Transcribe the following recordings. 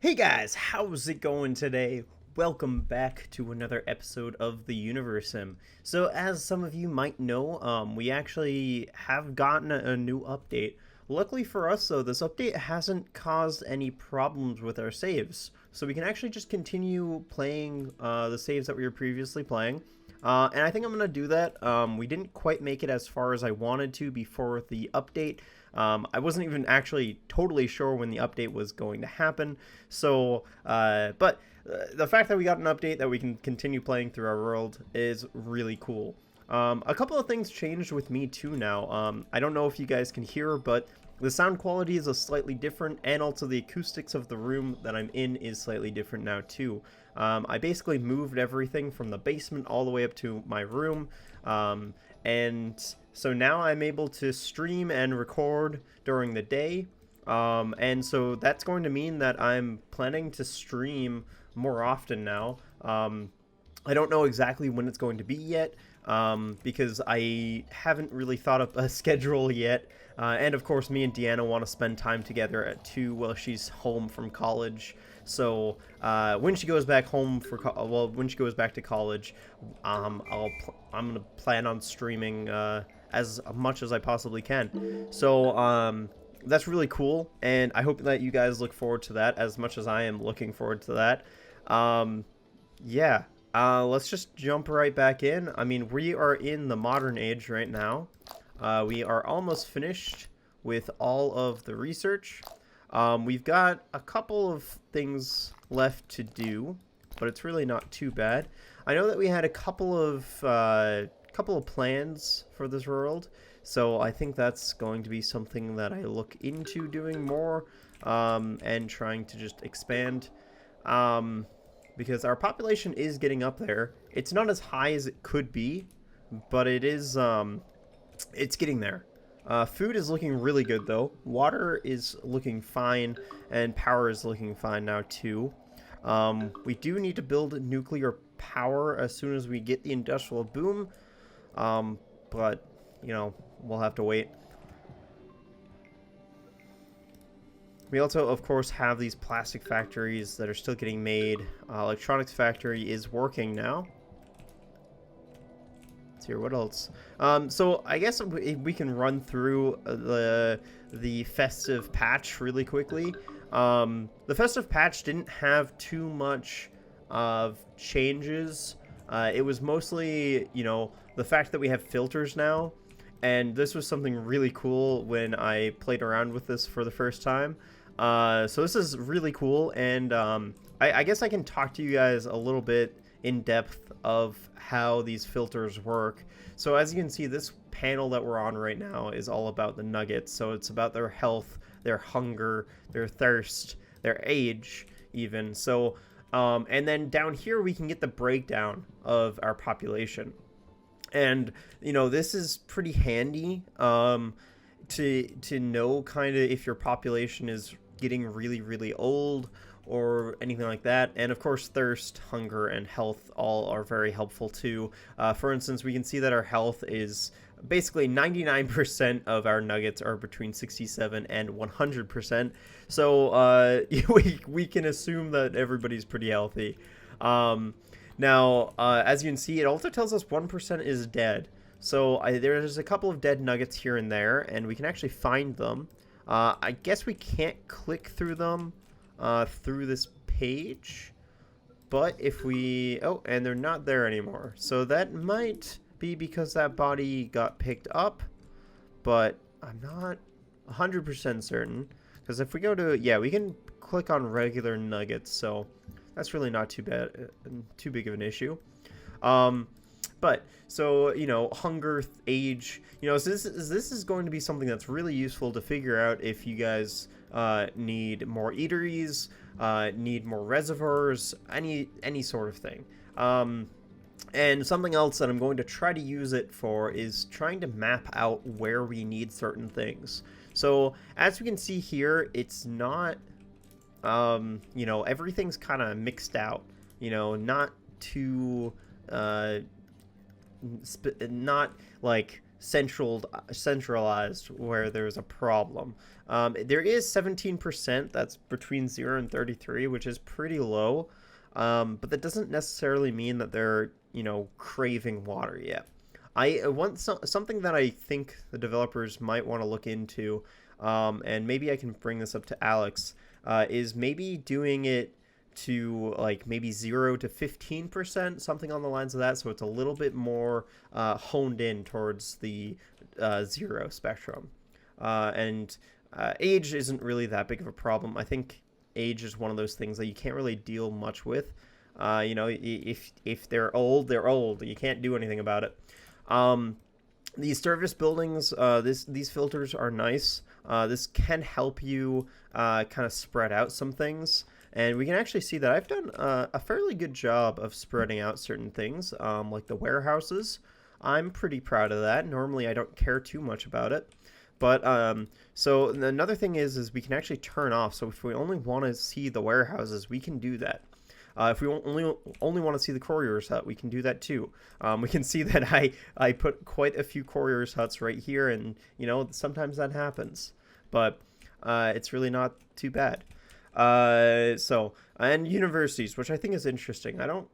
Hey guys, how's it going today? Welcome back to another episode of the Universim. So, as some of you might know, we actually have gotten a new update. Luckily for us, though, this update hasn't caused any problems with our saves. So we can actually just continue playing the saves that we were previously playing. And I think I'm going to do that. We didn't quite make it as far as I wanted to before the update. I wasn't even actually totally sure when the update was going to happen. So, but the fact that we got an update that we can continue playing through our world is really cool. A couple of things changed with me too now. I don't know if you guys can hear, but the sound quality is slightly different, and also the acoustics of the room that I'm in is slightly different now too. I basically moved everything from the basement all the way up to my room, and so now I'm able to stream and record during the day, and so that's going to mean that I'm planning to stream more often now. I don't know exactly when it's going to be yet, because I haven't really thought up a schedule yet. And of course, me and Deanna want to spend time together at 2 while she's home from college. So when she goes back home when she goes back to college, I'm gonna plan on streaming as much as I possibly can. So that's really cool, and I hope that you guys look forward to that as much as I am looking forward to that. Yeah. Let's just jump right back in. I mean, we are in the modern age right now. We are almost finished with all of the research. We've got a couple of things left to do, but it's really not too bad. I know that we had a couple of plans for this world, so I think that's going to be something that I look into doing more, and trying to just expand. Because our population is getting up there. It's not as high as it could be, but it is, it's getting there. Food is looking really good, though. Water is looking fine, and power is looking fine now, too. We do need to build nuclear power as soon as we get the industrial boom, but, you know, we'll have to wait. We also, of course, have these plastic factories that are still getting made. Electronics factory is working now. Let's hear what else. So I guess we can run through the festive patch really quickly. The festive patch didn't have too much of changes. It was mostly, you know, the fact that we have filters now. And this was something really cool when I played around with this for the first time. So this is really cool, and I guess I can talk to you guys a little bit in depth of how these filters work. So as you can see, this panel that we're on right now is all about the nuggets. So it's about their health, their hunger, their thirst, their age even. So and then down here we can get the breakdown of our population. And, you know, this is pretty handy to know kind of if your population is getting really, really old or anything like that. And of course, thirst, hunger, and health all are very helpful too. For instance, we can see that our health is basically 99% of our nuggets are between 67 and 100%. So we can assume that everybody's pretty healthy. Now, as you can see, it also tells us 1% is dead. So there's a couple of dead nuggets here and there, and we can actually find them. I guess we can't click through them through this page. But if we... Oh, and they're not there anymore. So that might be because that body got picked up. But I'm not 100% certain. Because if we go to... Yeah, we can click on regular nuggets, so... That's really not too big of an issue. But, so, you know, hunger, age, you know, so this is going to be something that's really useful to figure out if you guys need more eateries, need more reservoirs, any sort of thing. And something else that I'm going to try to use it for is trying to map out where we need certain things. So, as we can see here, it's not... you know, everything's kind of mixed out, you know, not too, not like centralized where there's a problem. There is 17%, that's between 0 and 33, which is pretty low. But that doesn't necessarily mean that they're, craving water yet. I want something that I think the developers might want to look into, and maybe I can bring this up to Alex, is maybe doing it to like maybe 0 to 15%, something on the lines of that, so it's a little bit more honed in towards the 0 spectrum. And age isn't really that big of a problem. I think age is one of those things that you can't really deal much with. If they're old, they're old. You can't do anything about it. These service buildings, these filters are nice. This can help you kind of spread out some things. And we can actually see that I've done a fairly good job of spreading out certain things, like the warehouses. I'm pretty proud of that. Normally, I don't care too much about it. But so another thing is we can actually turn off. So if we only want to see the warehouses, we can do that. If we only want to see the courier's hut, we can do that too. We can see that I put quite a few courier's huts right here, and sometimes that happens, but it's really not too bad. And universities, which I think is interesting. I don't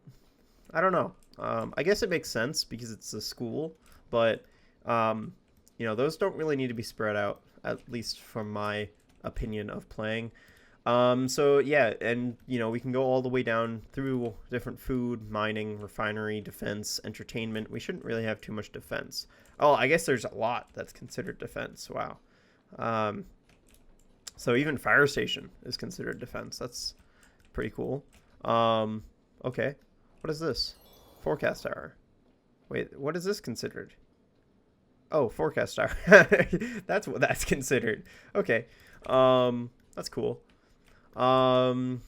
know. I guess it makes sense because it's a school, but those don't really need to be spread out, at least from my opinion of playing. So yeah, and we can go all the way down through different food, mining, refinery, defense, entertainment. We shouldn't really have too much defense. Oh, I guess there's a lot that's considered defense. Wow. So even fire station is considered defense. That's pretty cool. Okay. What is this? Forecast tower. Wait, what is this considered? Oh, forecast tower. That's what that's considered. Okay. That's cool. And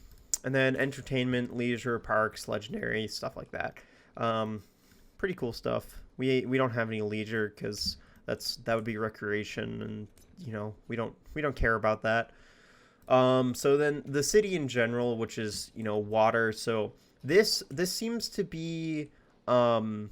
then entertainment, leisure, parks, legendary, stuff like that. Pretty cool stuff. We don't have any leisure because that would be recreation, and we don't care about that. So then the city in general, which is water. So this seems to be so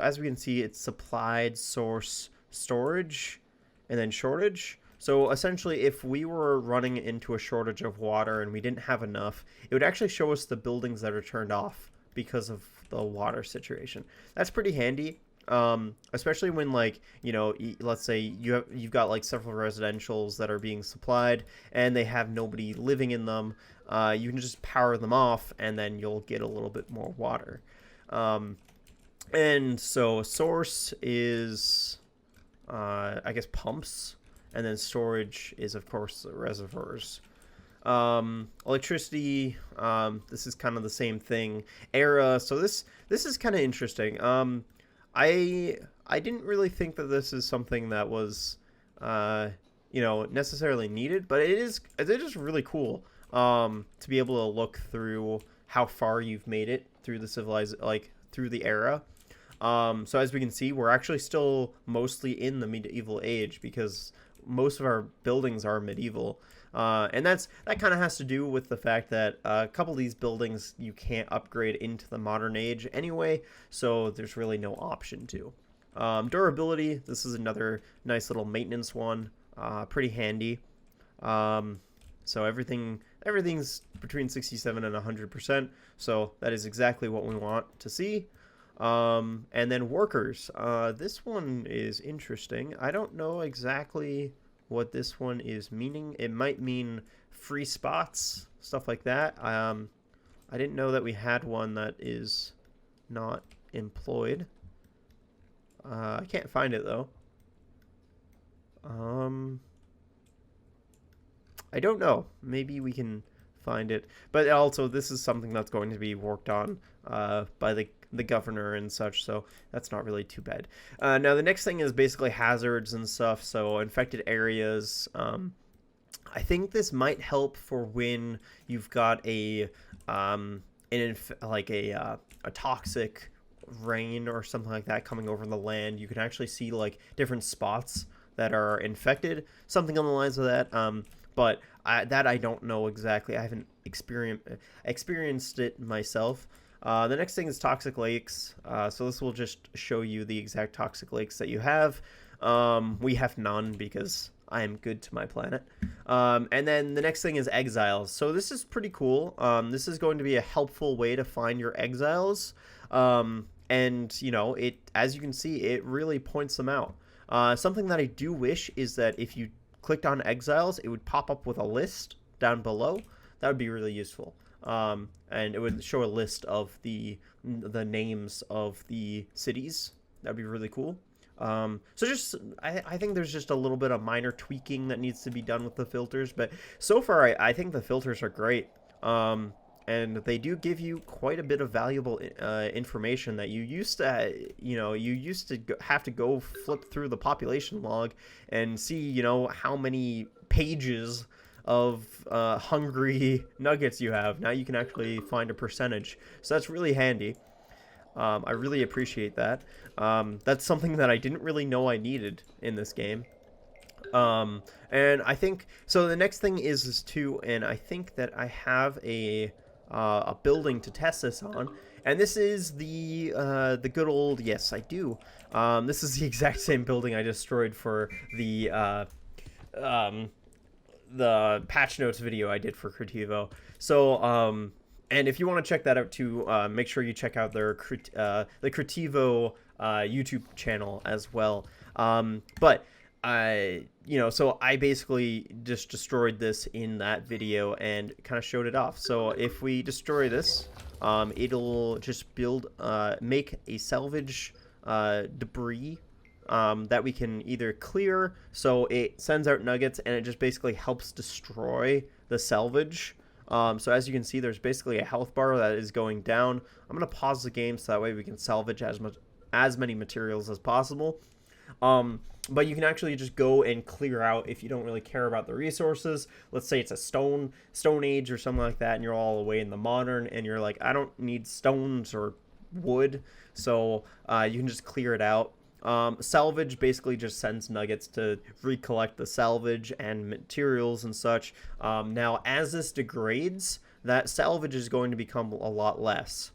as we can see, it's supplied, source, storage, and then shortage. So essentially, if we were running into a shortage of water and we didn't have enough, it would actually show us the buildings that are turned off because of the water situation. That's pretty handy, especially when let's say you've got like several residentials that are being supplied and they have nobody living in them. You can just power them off and then you'll get a little bit more water. And so source is, I guess, pumps. And then storage is, of course, the reservoirs. Electricity, this is kind of the same thing. Era, so this is kind of interesting. I didn't really think that this is something that was, necessarily needed, but it is really cool to be able to look through how far you've made it through the through the era. So as we can see, we're actually still mostly in the medieval age because most of our buildings are medieval, and that kind of has to do with the fact that a couple of these buildings you can't upgrade into the modern age anyway, so there's really no option to. Durability, this is another nice little maintenance one, pretty handy. So everything's between 67 and 100%, so that is exactly what we want to see. And then workers. This one is interesting. I don't know exactly what this one is meaning. It might mean free spots, stuff like that. I didn't know that we had one that is not employed. I can't find it though. I don't know. Maybe we can find it. But also, this is something that's going to be worked on by the governor and such, so that's not really too bad. Now the next thing is basically hazards and stuff, so infected areas. I think this might help for when you've got a toxic rain or something like that coming over the land. You can actually see like different spots that are infected, something on the lines of that. But I don't know exactly. I haven't experienced it myself. The next thing is toxic lakes. So this will just show you the exact toxic lakes that you have. We have none because I am good to my planet. And then the next thing is exiles. So this is pretty cool. This is going to be a helpful way to find your exiles. And, you know, as you can see, it really points them out. Something that I do wish is that if you clicked on exiles, it would pop up with a list down below. That would be really useful. And it would show a list of the names of the cities. That would be really cool. So I think there's just a little bit of minor tweaking that needs to be done with the filters, but so far I think the filters are great. And they do give you quite a bit of valuable information that you used to have to go flip through the population log and see, you know, how many pages of hungry nuggets you have. Now you can actually find a percentage, so that's really handy. I really appreciate that. That's something that I didn't really know I needed in this game. And I think so. The next thing is too, and I think that I have a building to test this on, and this is the good old, yes, I do. This is the exact same building I destroyed for the patch notes video I did for Creativo. So and if you want to check that out too, make sure you check out their the Creativo YouTube channel as well. But you know, so I basically just destroyed this in that video and kind of showed it off. So if we destroy this, it'll just make a salvage debris that we can either clear, so it sends out nuggets and it just basically helps destroy the salvage. So as you can see, there's basically a health bar that is going down. I'm going to pause the game so that way we can salvage as many materials as possible. But you can actually just go and clear out if you don't really care about the resources. Let's say it's a stone age or something like that, and you're all the way in the modern, and you're like, I don't need stones or wood, so you can just clear it out. Salvage basically just sends nuggets to recollect the salvage and materials and such. Now, as this degrades, that salvage is going to become a lot less.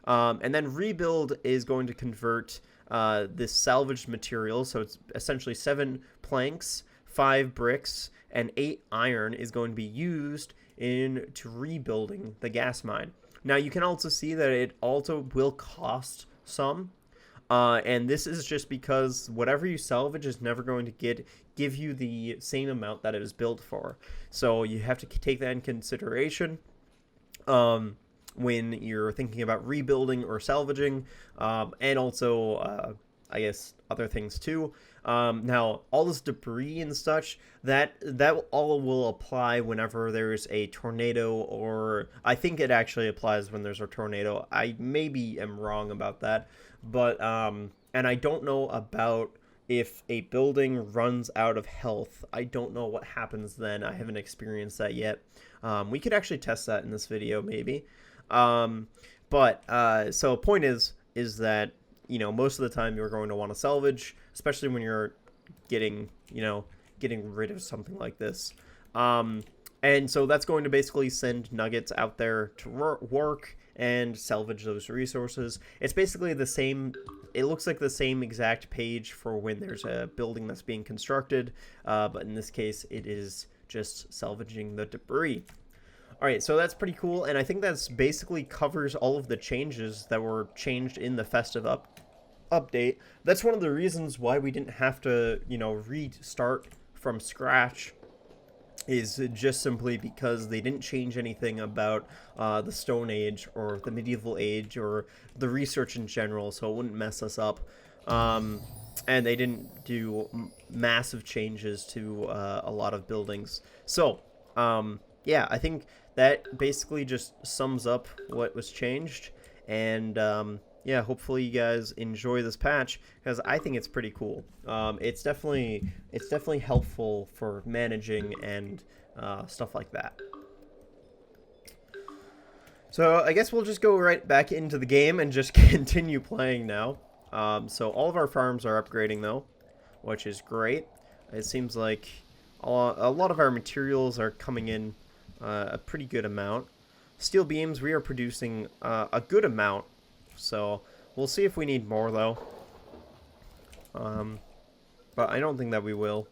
And then rebuild is going to convert this salvaged material, so it's essentially 7 planks, 5 bricks, and 8 iron is going to be used into rebuilding the gas mine. Now, you can also see that it also will cost some. And this is just because whatever you salvage is never going to give you the same amount that it was built for. So you have to take that in consideration when you're thinking about rebuilding or salvaging, and also, I guess, other things too. Now, all this debris and such, that all will apply whenever there's a tornado, or I think it actually applies when there's a tornado. I maybe am wrong about that. But, and I don't know about if a building runs out of health. I don't know what happens then. I haven't experienced that yet. We could actually test that in this video, maybe. So point is that, you know, most of the time you're going to want to salvage, especially when you're getting rid of something like this. And so that's going to basically send nuggets out there to work and salvage those resources. It's basically the same, it looks like the same exact page for when there's a building that's being constructed, but in this case it is just salvaging the debris. Alright, so that's pretty cool, and I think that's basically covers all of the changes that were changed in the Festive update. That's one of the reasons why we didn't have to, you know, restart from scratch, is just simply because they didn't change anything about the Stone Age or the Medieval Age or the research in general, so it wouldn't mess us up. And they didn't do massive changes to a lot of buildings. So, yeah, I think that basically just sums up what was changed. And yeah, hopefully you guys enjoy this patch, because I think it's pretty cool. It's definitely helpful for managing and stuff like that. So I guess we'll just go right back into the game and just continue playing now. So all of our farms are upgrading though, which is great. It seems like a lot of our materials are coming in a pretty good amount. steel beams, we are producing a good amount. So we'll see if we need more, though. But I don't think that we will.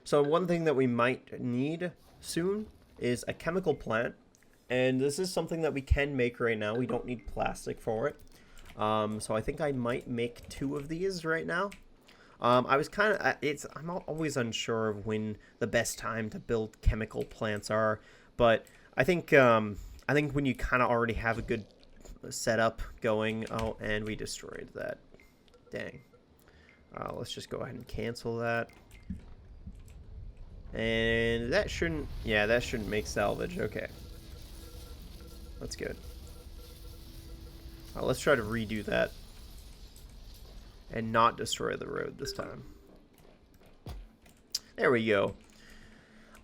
So one thing that we might need soon is a chemical plant. And this is something that we can make right now. We don't need plastic for it. So I think I might make 2 of these right now. I was kind of, I'm always unsure of when the best time to build chemical plants are, but I think when you kind of already have a good setup going. Oh, and we destroyed that. Dang. Let's just go ahead and cancel that. And that shouldn't, yeah, that shouldn't make salvage. Okay. That's good. Let's try to redo that. And not destroy the road this time. There we go.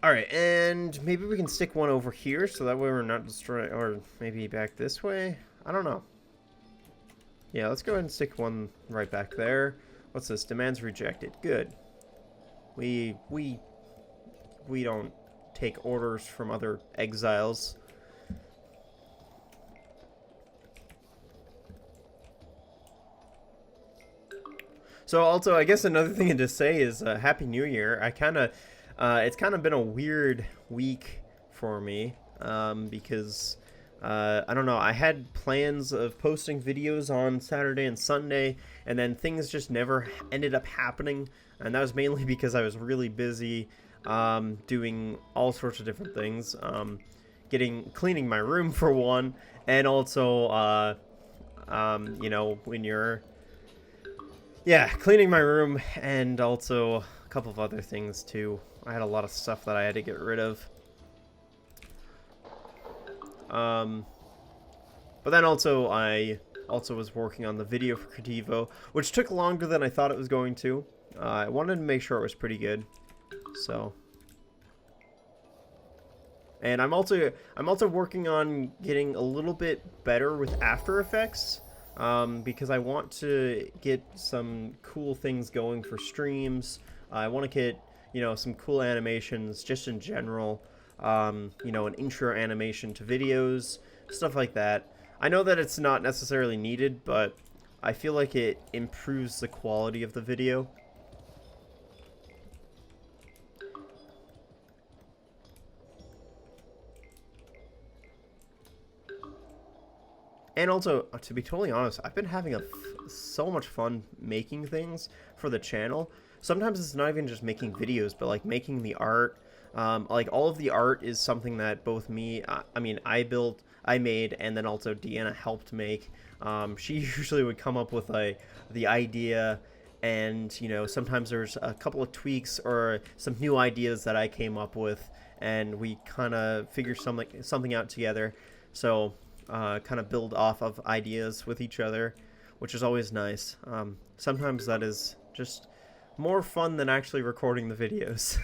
Alright, and maybe we can stick one over here so that way we're not destroying, or maybe back this way? I don't know. Yeah, let's go ahead and stick one right back there. What's this? Demands rejected. Good. We don't take orders from other exiles. So also, I guess another thing to say is Happy New Year. I kind of, it's kind of been a weird week for me because, I don't know, I had plans of posting videos on Saturday and Sunday, and then things just never ended up happening, and that was mainly because I was really busy doing all sorts of different things, cleaning my room for one, and also, you know, when you're... Yeah, cleaning my room, and also a couple of other things too. I had a lot of stuff that I had to get rid of. But then also, I also was working on the video for Creativo, which took longer than I thought it was going to. I wanted to make sure it was pretty good, so. And I'm also working on getting a little bit better with After Effects. Because I want to get some cool things going for streams. I want to get, you know, some cool animations just in general. You know, an intro animation to videos, stuff like that. I know that it's not necessarily needed, but I feel like it improves the quality of the video. And also, to be totally honest, I've been having so much fun making things for the channel. Sometimes it's not even just making videos, but like making the art. Like all of the art is something that both me, I built, I made, and then also Deanna helped make. She usually would come up with the idea, and you know, sometimes there's a couple of tweaks or some new ideas that I came up with, and we kind of figure something out together. So. Kind of build off of ideas with each other, which is always nice. Sometimes that is just more fun than actually recording the videos.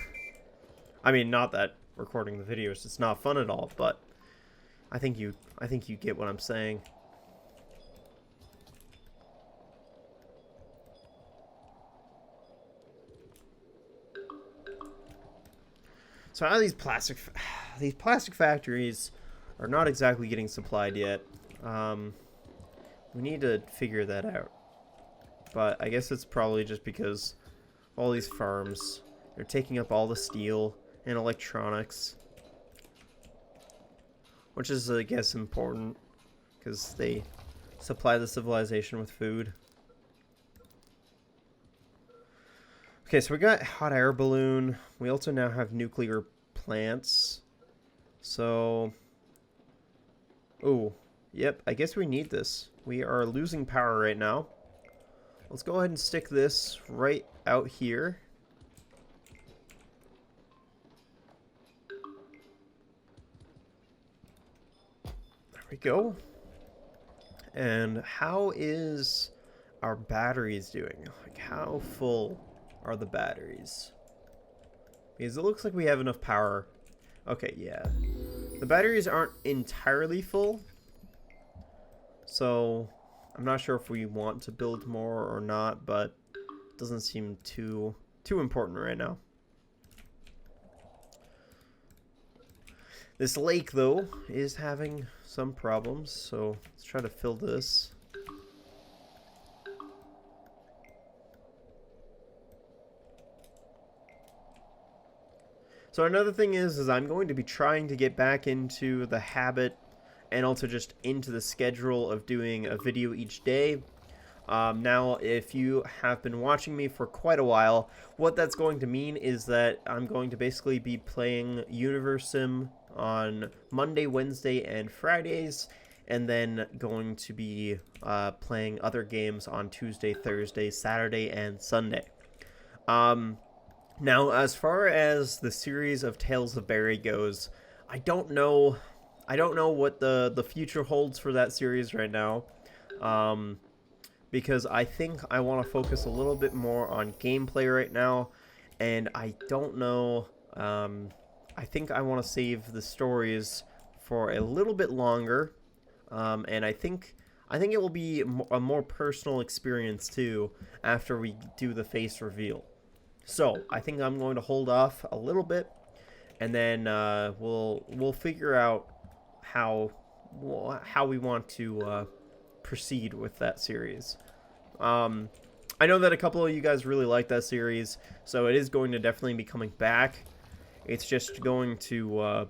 I mean, not that recording the videos is not fun at all, but I think you get what I'm saying. So now these plastic factories are not exactly getting supplied yet. We need to figure that out. But I guess it's probably just because all these farms are taking up all the steel and electronics. Which is, I guess, important because they supply the civilization with food. Okay, so we got hot air balloon. We also now have nuclear plants. So... Oh, yep, I guess we need this. We are losing power right now. Let's go ahead and stick this right out here. There we go. And how is our batteries doing? Like, how full are the batteries? Because it looks like we have enough power. Okay, yeah. The batteries aren't entirely full, so I'm not sure if we want to build more or not, but it doesn't seem too important right now. This lake, though, is having some problems, so let's try to fill this. So another thing is I'm going to be trying to get back into the habit and also just into the schedule of doing a video each day. Now, if you have been watching me for quite a while, what that's going to mean is that I'm going to basically be playing Universim on Monday, Wednesday, and Fridays, and then going to be playing other games on Tuesday, Thursday, Saturday, and Sunday. Now, as far as the series of Tales of Barry goes, I don't know what the future holds for that series right now. Because I think I want to focus a little bit more on gameplay right now, and I don't know, I think I want to save the stories for a little bit longer, and I think it will be a more personal experience too after we do the face reveal. So I think I'm going to hold off a little bit, and then we'll figure out how we want to proceed with that series. I know that a couple of you guys really like that series, so it is going to definitely be coming back. It's just going to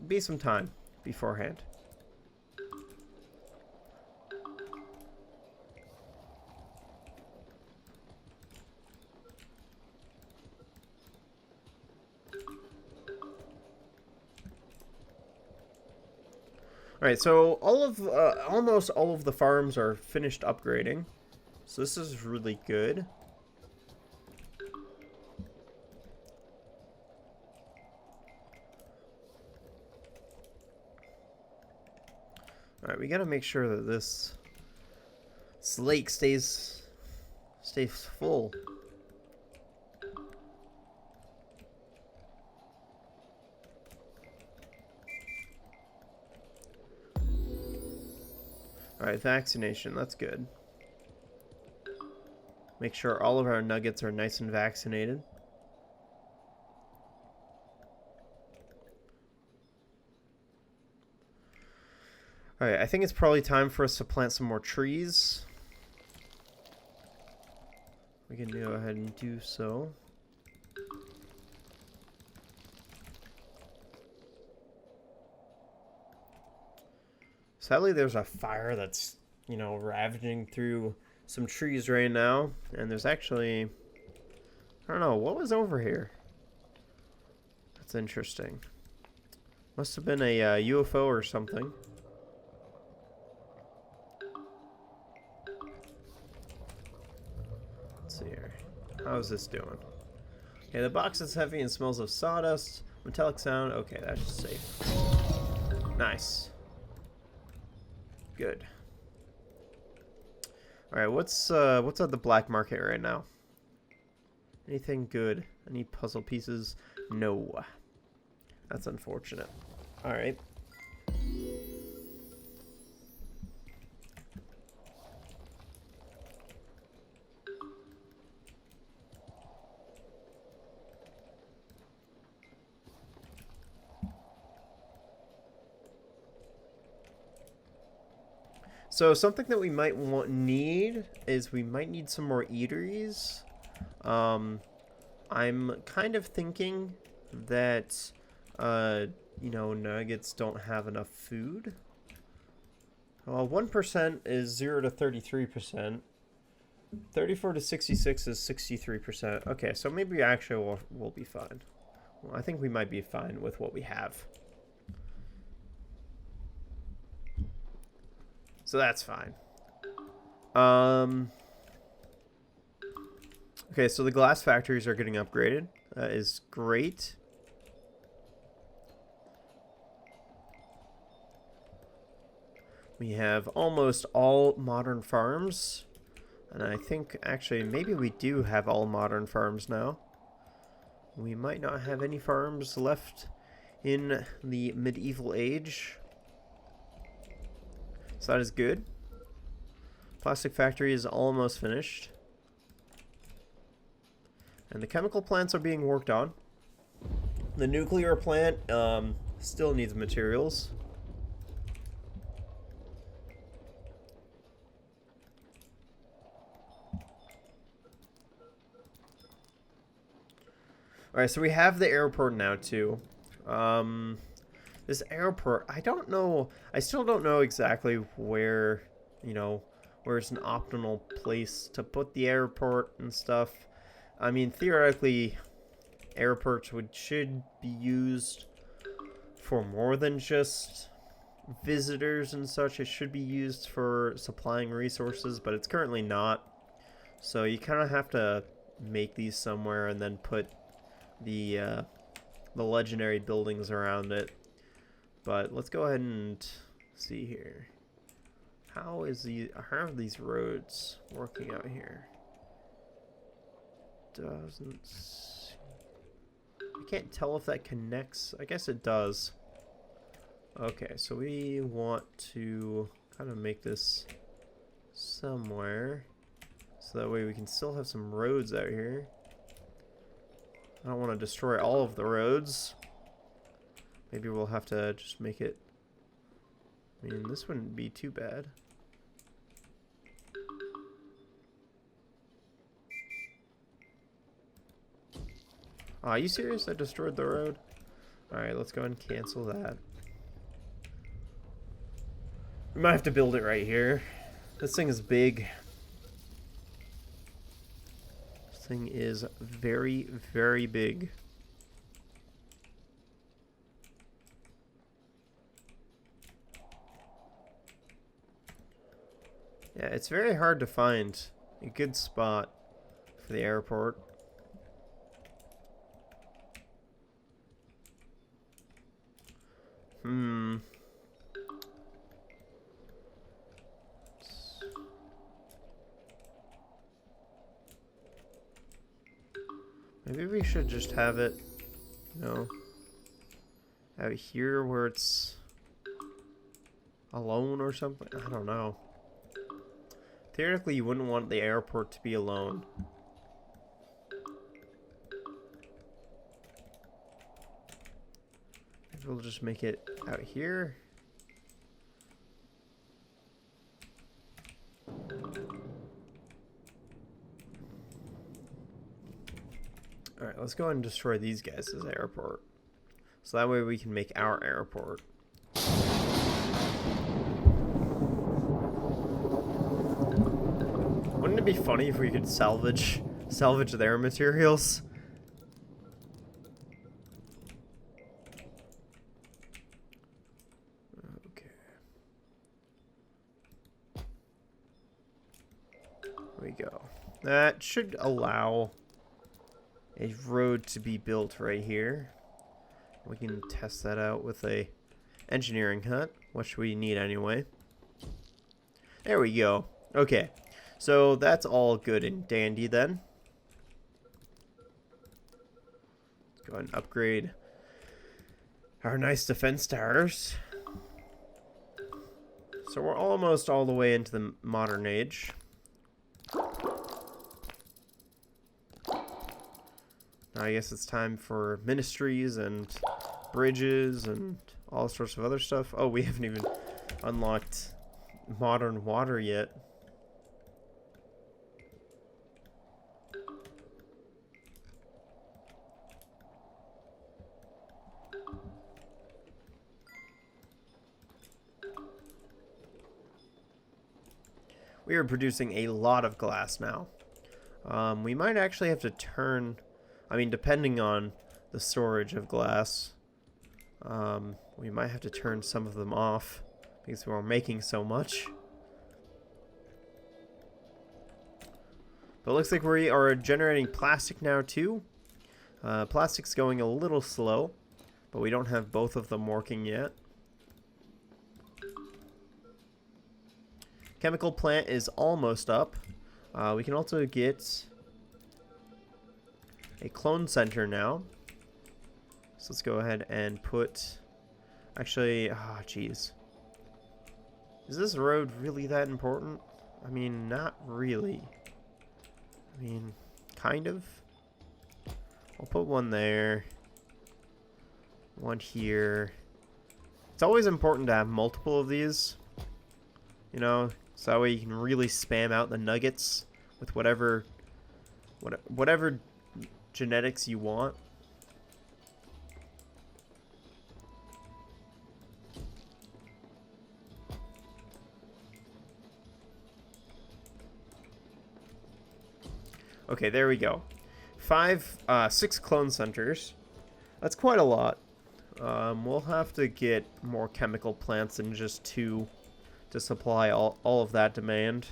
be some time beforehand. Alright, so almost all of the farms are finished upgrading. So this is really good. Alright, we gotta make sure that this lake stays full. Alright, vaccination, that's good. Make sure all of our nuggets are nice and vaccinated. Alright, I think it's probably time for us to plant some more trees. We can go ahead and do so. Sadly, there's a fire that's, ravaging through some trees right now, and there's actually, I don't know, what was over here? That's interesting. Must have been a UFO or something. Let's see here. How's this doing? Okay, the box is heavy and smells of sawdust. Metallic sound. Okay, that's safe. Nice. Good. Alright, what's at the black market right now? Anything good? Any puzzle pieces? No. That's unfortunate. Alright. So something that we might need is we might need some more eateries. I'm kind of thinking that, nuggets don't have enough food. 1% is 0 to 33%. 34 to 66 is 63%. Okay, so maybe actually we'll be fine. Well, I think we might be fine with what we have. So that's fine. Okay, so the glass factories are getting upgraded. That is great. We have almost all modern farms. And I think, actually, maybe we do have all modern farms now. We might not have any farms left in the medieval age. So that is good. Plastic factory is almost finished. And the chemical plants are being worked on. The nuclear plant Still needs materials. Alright, so we have the airport now, too. This airport, I don't know, I still don't know exactly where, you know, where's an optimal place to put the airport and stuff. I mean, theoretically, airports should be used for more than just visitors and such. It should be used for supplying resources, but it's currently not. So you kind of have to make these somewhere and then put the legendary buildings around it. But let's go ahead and see here. How are these roads working out here? Doesn't. I can't tell if that connects. I guess it does. Okay, so we want to kind of make this somewhere, so that way we can still have some roads out here. I don't want to destroy all of the roads. Maybe we'll have to just make it. I mean, this wouldn't be too bad. Are you serious? I destroyed the road? Alright, let's go ahead and cancel that. We might have to build it right here. This thing is big. This thing is very, very big. Yeah, it's very hard to find a good spot for the airport. Maybe we should just have it, you know, out here where it's alone or something. I don't know. Theoretically, you wouldn't want the airport to be alone. Maybe we'll just make it out here. Alright, let's go ahead and destroy these guys' airport. So that way we can make our airport. Wouldn't it be funny if we could salvage their materials? Okay. There we go. That should allow a road to be built right here. We can test that out with a engineering hut, which we need anyway. There we go. Okay, so that's all good and dandy then. Let's go ahead and upgrade our nice defense towers. So we're almost all the way into the modern age. I guess it's time for ministries and bridges and all sorts of other stuff. Oh, we haven't even unlocked modern water yet. We are producing a lot of glass now. We might actually have to turn... I mean, depending on the storage of glass, we might have to turn some of them off because we're making so much. But it looks like we are generating plastic now too. Plastic's going a little slow, but we don't have both of them working yet. Chemical plant is almost up. We can also get a clone center now. So let's go ahead and put... Actually, jeez. Is this road really that important? I mean, not really. I mean, kind of. I'll put one there. One here. It's always important to have multiple of these, you know, so that way you can really spam out the nuggets with whatever genetics you want. Okay, there we go. 6 clone centers. That's quite a lot. We'll have to get more chemical plants than just 2 to supply all of that demand.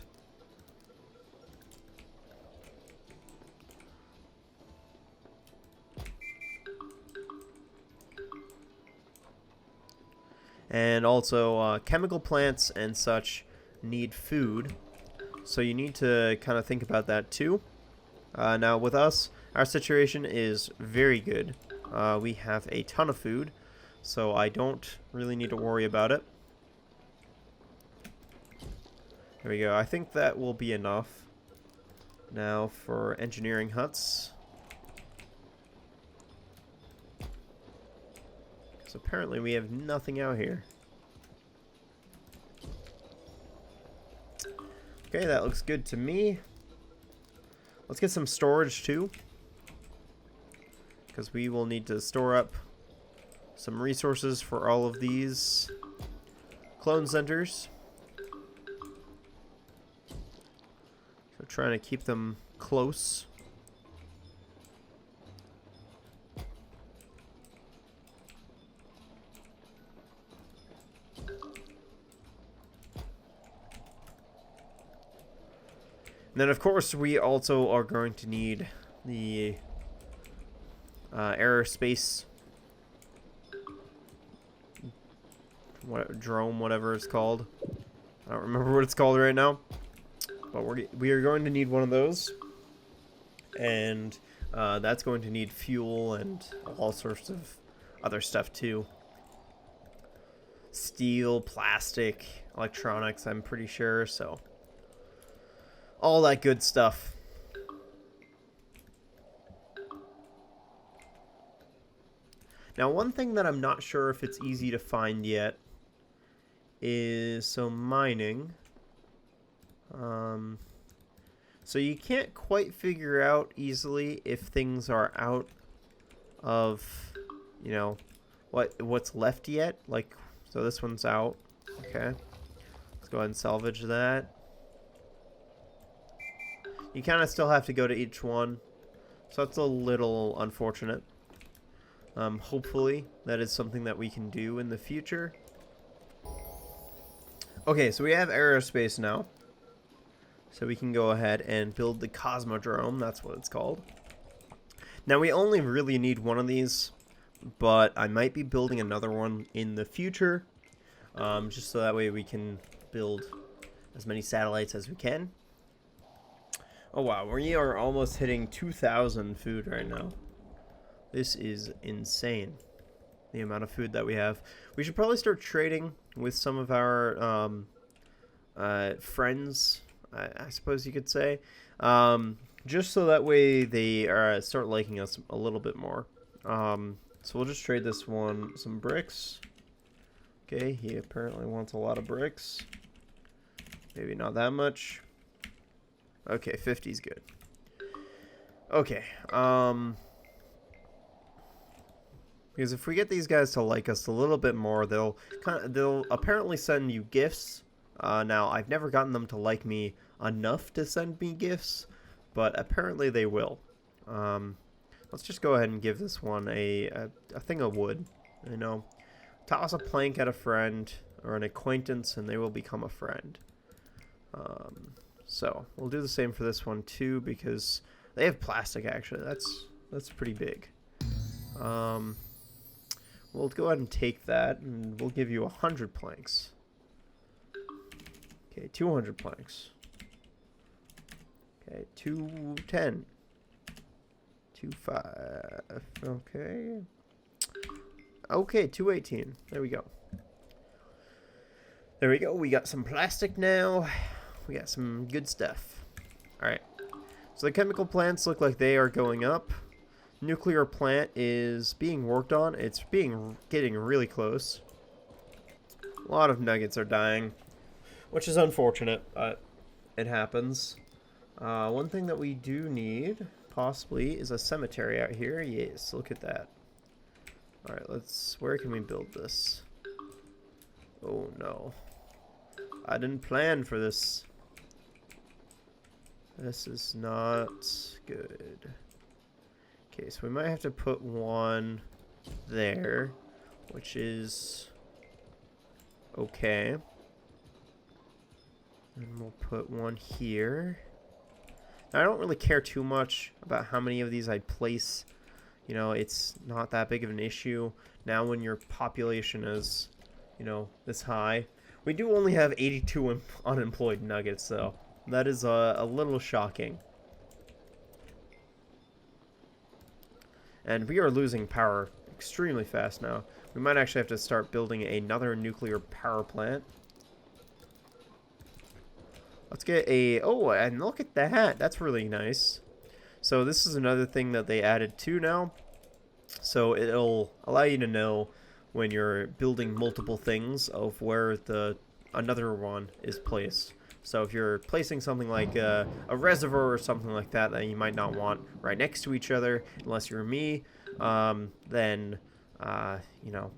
And also, chemical plants and such need food, so you need to kind of think about that too. Now with us, our situation is very good. We have a ton of food, so I don't really need to worry about it. There we go. I think that will be enough. Now for engineering huts. Because apparently we have nothing out here. Okay, that looks good to me. Let's get some storage too, because we will need to store up some resources for all of these clone centers. So trying to keep them close. And then, of course, we also are going to need the aerospace drone, whatever it's called. I don't remember what it's called right now, but we are going to need one of those, and that's going to need fuel and all sorts of other stuff too. Steel, plastic, electronics, I'm pretty sure, so all that good stuff. Now, one thing that I'm not sure if it's easy to find yet is mining. So you can't quite figure out easily if things are out of, you know, what's left yet. Like, so this one's out. Okay, let's go ahead and salvage that. You kind of still have to go to each one, so that's a little unfortunate. Hopefully that is something that we can do in the future. Okay, so we have aerospace now, so we can go ahead and build the Cosmodrome. That's what it's called. Now, we only really need one of these, but I might be building another one in the future, just so that way we can build as many satellites as we can. Oh wow, we are almost hitting 2,000 food right now. This is insane, the amount of food that we have. We should probably start trading with some of our friends, I suppose you could say, just so that way they start liking us a little bit more. So we'll just trade this one some bricks. Okay, he apparently wants a lot of bricks. Maybe not that much. Okay, 50 is good. Okay, because if we get these guys to like us a little bit more, they'll apparently send you gifts. Now, I've never gotten them to like me enough to send me gifts, but apparently they will. Let's just go ahead and give this one a thing of wood. You know, toss a plank at a friend or an acquaintance, and they will become a friend. So we'll do the same for this one too, because they have plastic. Actually, that's pretty big. We'll go ahead and take that, and we'll give you 100 planks. Okay, 200 planks. Okay, 210. 25. Okay. Okay, 218. There we go. There we go. We got some plastic now. We got some good stuff. Alright. So the chemical plants look like they are going up. Nuclear plant is being worked on. It's getting really close. A lot of nuggets are dying, which is unfortunate, but it happens. One thing that we do need, possibly, is a cemetery out here. Yes, look at that. Alright, where can we build this? Oh no. I didn't plan for this. This is not good. Okay, so we might have to put one there, which is okay. And we'll put one here. Now, I don't really care too much about how many of these I place. You know, it's not that big of an issue. Now when your population is, you know, this high. We do only have 82 unemployed nuggets, though. That is a little shocking. And we are losing power extremely fast now. We might actually have to start building another nuclear power plant. Let's get a... Oh, and look at that. That's really nice. So this is another thing that they added to now. So it'll allow you to know when you're building multiple things of where another one is placed. So if you're placing something like a reservoir or something like that that you might not want right next to each other, unless you're me, then, you know,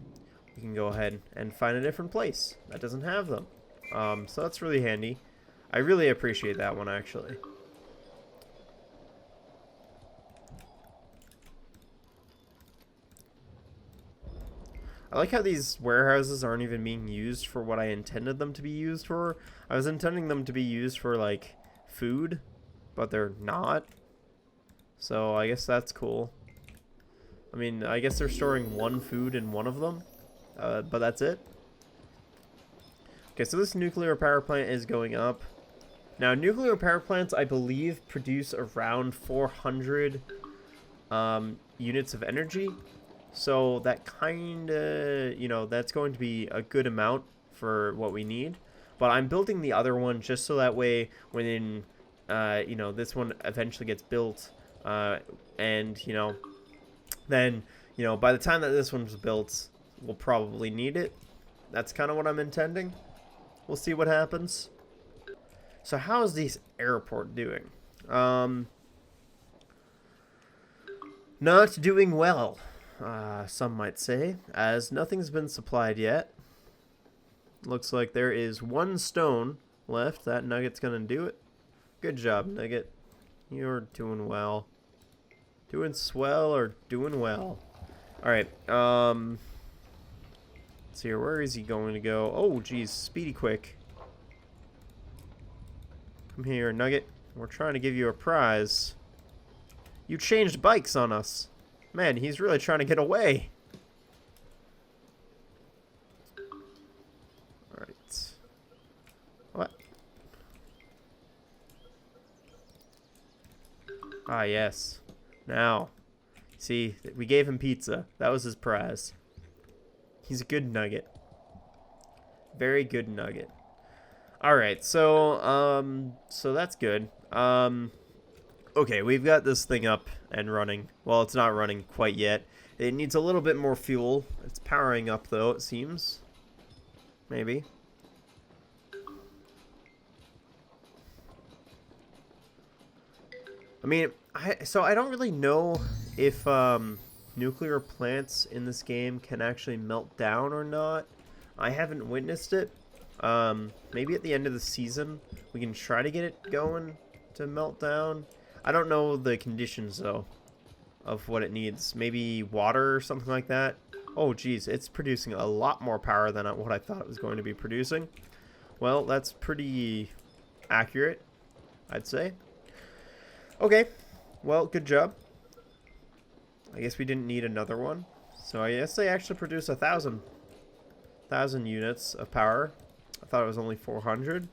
you can go ahead and find a different place that doesn't have them. So that's really handy. I really appreciate that one, actually. I like how these warehouses aren't even being used for what I intended them to be used for. I was intending them to be used for, like, food, but they're not. So I guess that's cool. I mean, I guess they're storing one food in one of them, but that's it. Okay, so this nuclear power plant is going up. Now, nuclear power plants, I believe, produce around 400 units of energy. So that kind of, you know, that's going to be a good amount for what we need. But I'm building the other one just so that way when, you know, this one eventually gets built, and, you know, then, you know, by the time that this one's built, we'll probably need it. That's kind of what I'm intending. We'll see what happens. So how is this airport doing? Not doing well. Some might say, as nothing's been supplied yet. Looks like there is one stone left. That nugget's gonna do it. Good job, Nugget. You're doing well. Doing swell or doing well. Alright, let's see here. Where is he going to go? Oh, geez, speedy quick. Come here, Nugget. We're trying to give you a prize. You changed bikes on us. Man, he's really trying to get away. Alright. What? Ah, yes. Now. See, we gave him pizza. That was his prize. He's a good nugget. Very good nugget. Alright, so that's good. Okay, we've got this thing up and running. Well, it's not running quite yet. It needs a little bit more fuel. It's powering up, though, it seems. Maybe. I mean, so I don't really know if nuclear plants in this game can actually melt down or not. I haven't witnessed it. Maybe at the end of the season, we can try to get it going to melt down. I don't know the conditions, though, of what it needs. Maybe water or something like that. Oh, geez, it's producing a lot more power than what I thought it was going to be producing. Well, that's pretty accurate, I'd say. Okay, well, good job. I guess we didn't need another one. So I guess they actually produce 1,000 units of power. I thought it was only 400.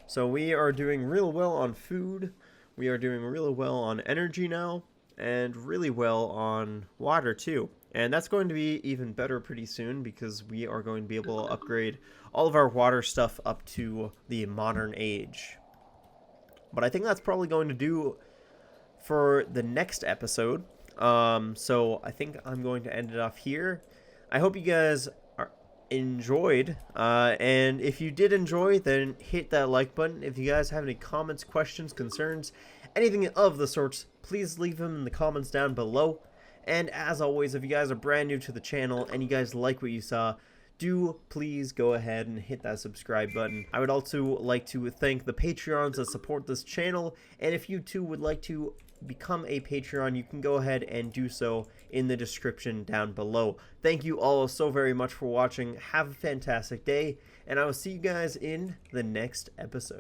So we are doing real well on food, we are doing really well on energy now, and really well on water too. And that's going to be even better pretty soon because we are going to be able to upgrade all of our water stuff up to the modern age. But I think that's probably going to do for the next episode. So I think I'm going to end it off here. I hope you guys enjoyed, and if you did enjoy, then hit that like button. If you guys have any comments, questions, concerns, anything of the sorts, please leave them in the comments down below. And as always, if you guys are brand new to the channel and you guys like what you saw, do please go ahead and hit that subscribe button. I would also like to thank the Patreons that support this channel, and if you too would like to become a Patreon, you can go ahead and do so in the description down below. Thank you all so very much for watching. Have a fantastic day, and I will see you guys in the next episode.